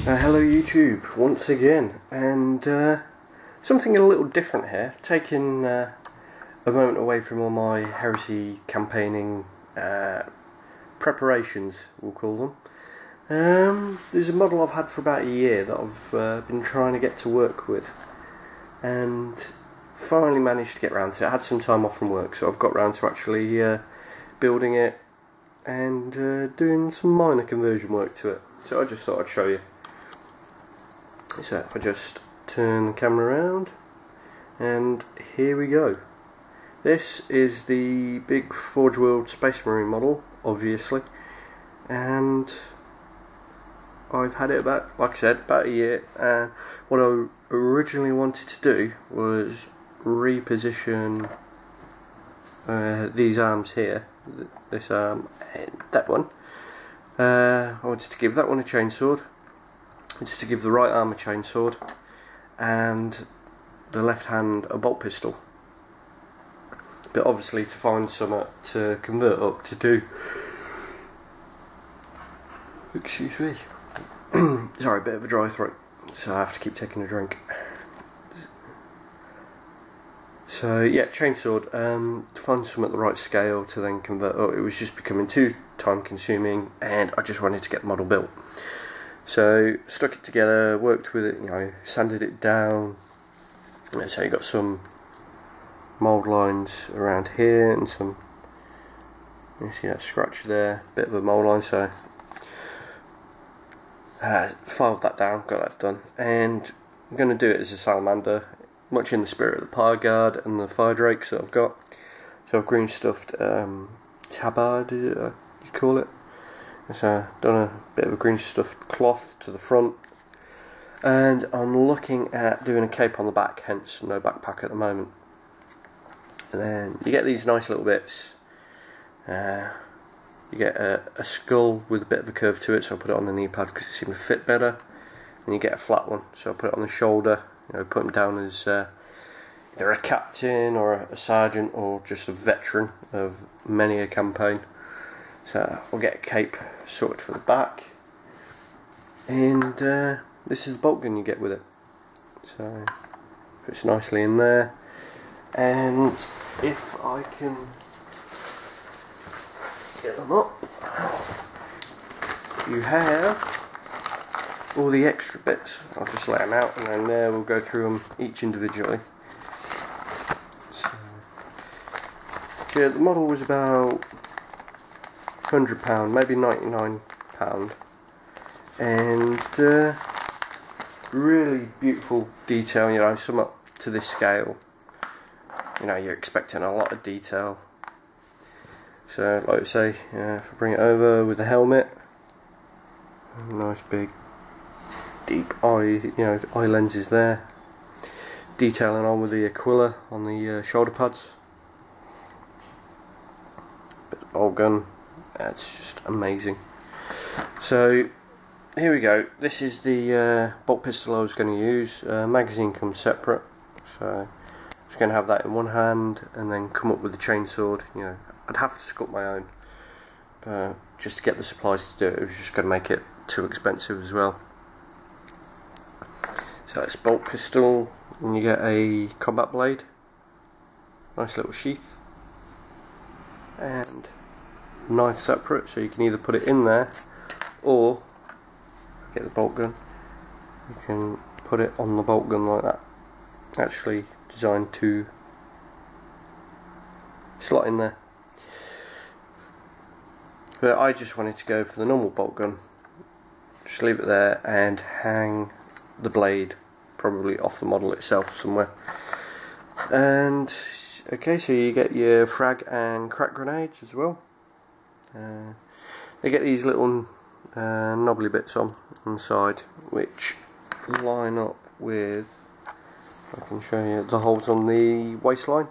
Hello YouTube, once again, and something a little different here, taking a moment away from all my heresy campaigning preparations, we'll call them. There's a model I've had for about a year that I've been trying to get to work with, and finally managed to get around to it. I had some time off from work, so I've got around to actually building it and doing some minor conversion work to it. So I just thought I'd show you. So if I just turn the camera around, and here we go. This is the big Forge World Space Marine model, obviously, and I've had it about, like I said, about a year. And what I originally wanted to do was reposition these arms here, this arm and that one. I wanted to give that one a chainsword, just to give the right arm a chainsword and the left hand a bolt pistol, but obviously to find something to convert up to do, excuse me, sorry, a bit of a dry throat, so I have to keep taking a drink. So yeah, chainsword, to find something at the right scale to then convert up. It was just becoming too time consuming and I just wanted to get the model built. So stuck it together, worked with it, sanded it down. So you got some mould lines around here and some, you see that scratch there, bit of a mould line. So filed that down, got that done, and I'm going to do it as a salamander, much in the spirit of the Pyre Guard and the fire drakes that I've got. So I've green stuffed tabard, you call it. So I've done a bit of a green stuffed cloth to the front, and I'm looking at doing a cape on the back, hence no backpack at the moment. And then you get these nice little bits. You get a skull with a bit of a curve to it, so I put it on the knee pad because it seemed to fit better. And you get a flat one, so I put it on the shoulder. Put him down as either a captain or a sergeant or just a veteran of many a campaign. So I'll get a cape sorted for the back, and this is the bolt gun you get with it. So fits nicely in there, and if I can get them up, you have all the extra bits. I'll just lay them out, and then we'll go through them each individually. So yeah, the model was about £100, maybe £99, and really beautiful detail. Some up to this scale, you're expecting a lot of detail. So like I say, if I bring it over with the helmet, nice big deep eye, eye lenses there, detailing on with the Aquila on the shoulder pads, bit of bolt gun. It's just amazing. So here we go. This is the bolt pistol I was going to use. Magazine comes separate, so I'm just going to have that in one hand and then come up with the chainsword. I'd have to sculpt my own, but just to get the supplies to do it, it was just going to make it too expensive as well. So it's bolt pistol, and you get a combat blade, nice little sheath, and knife separate, so you can either put it in there or get the bolt gun, you can put it on the bolt gun like that. Actually designed to slot in there, but I just wanted to go for the normal bolt gun, just leave it there and hang the blade probably off the model itself somewhere. And okay, so you get your frag and crack grenades as well. They get these little knobbly bits on the side, which line up with, I can show you, the holes on the waistline.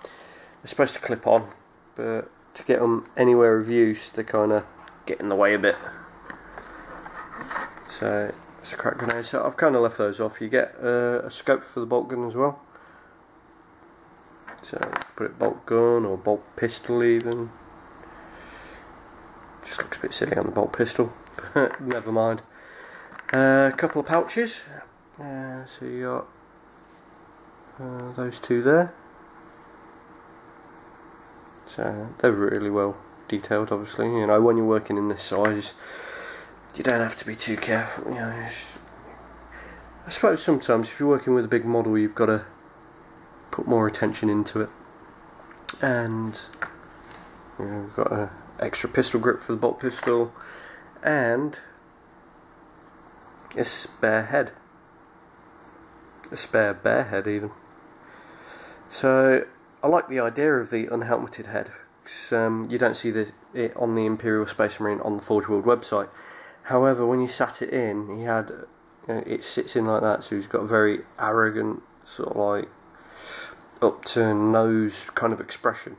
They're supposed to clip on, but to get them anywhere of use, they kind of get in the way a bit. So it's a crack grenade. So I've kind of left those off. You get a scope for the bolt gun as well. So put it bolt gun or bolt pistol even. Just looks a bit silly on the bolt pistol, but never mind. A couple of pouches. So you got those two there. So they're really well detailed, obviously. You know, when you're working in this size, you don't have to be too careful. You know, I suppose sometimes if you're working with a big model, you've got to put more attention into it. And you know, we've got an extra pistol grip for the bolt pistol, and a spare head, a spare bear head even. So I like the idea of the unhelmeted head, because you don't see it on the Imperial Space Marine on the Forge World website. However, when you sat it in, he had it sits in like that, so he's got a very arrogant, sort of like upturned nose kind of expression,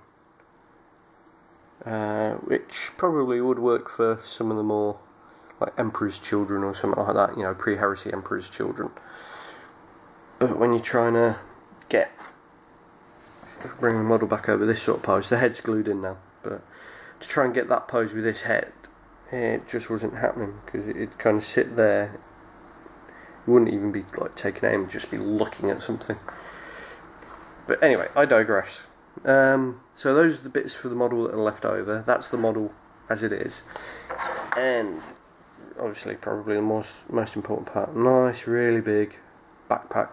which probably would work for some of the more like Emperor's Children or something like that, you know, pre-heresy Emperor's Children. But when you're trying to bring the model back over this sort of pose, the head's glued in now, but to try and get that pose with this head, it just wasn't happening, because it'd kind of sit there. You wouldn't even be like taking aim, just be looking at something. But anyway, I digress. So those are the bits for the model that are left over. That's the model as it is, and obviously probably the most important part. Nice, really big backpack.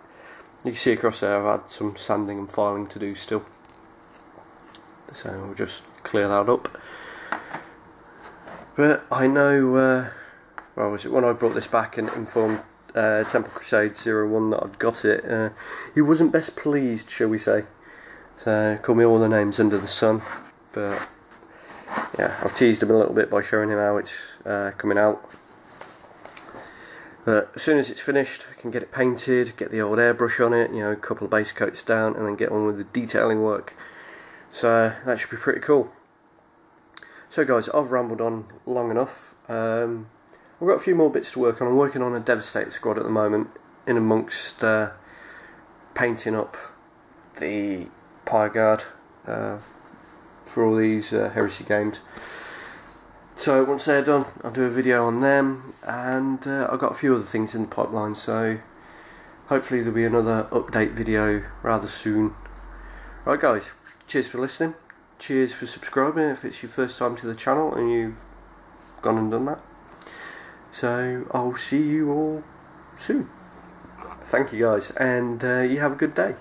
You can see across there I've had some sanding and filing to do still, so we'll just clear that up. But I know, well, was it when I brought this back and informed Temple Crusade 01 that I'd got it, he wasn't best pleased, shall we say. So called me all the names under the sun. But yeah, I've teased him a little bit by showing him how it's coming out. But as soon as it's finished, I can get it painted, get the old airbrush on it, you know, a couple of base coats down, and then get on with the detailing work. So that should be pretty cool. So guys, I've rambled on long enough. I've got a few more bits to work on. I'm working on a Devastator squad at the moment, in amongst painting up the Pyre Guard for all these Heresy games. So once they're done, I'll do a video on them, and I've got a few other things in the pipeline, so hopefully there'll be another update video rather soon. Right guys, cheers for listening, cheers for subscribing if it's your first time to the channel and you've gone and done that. So I'll see you all soon. Thank you guys, and you have a good day.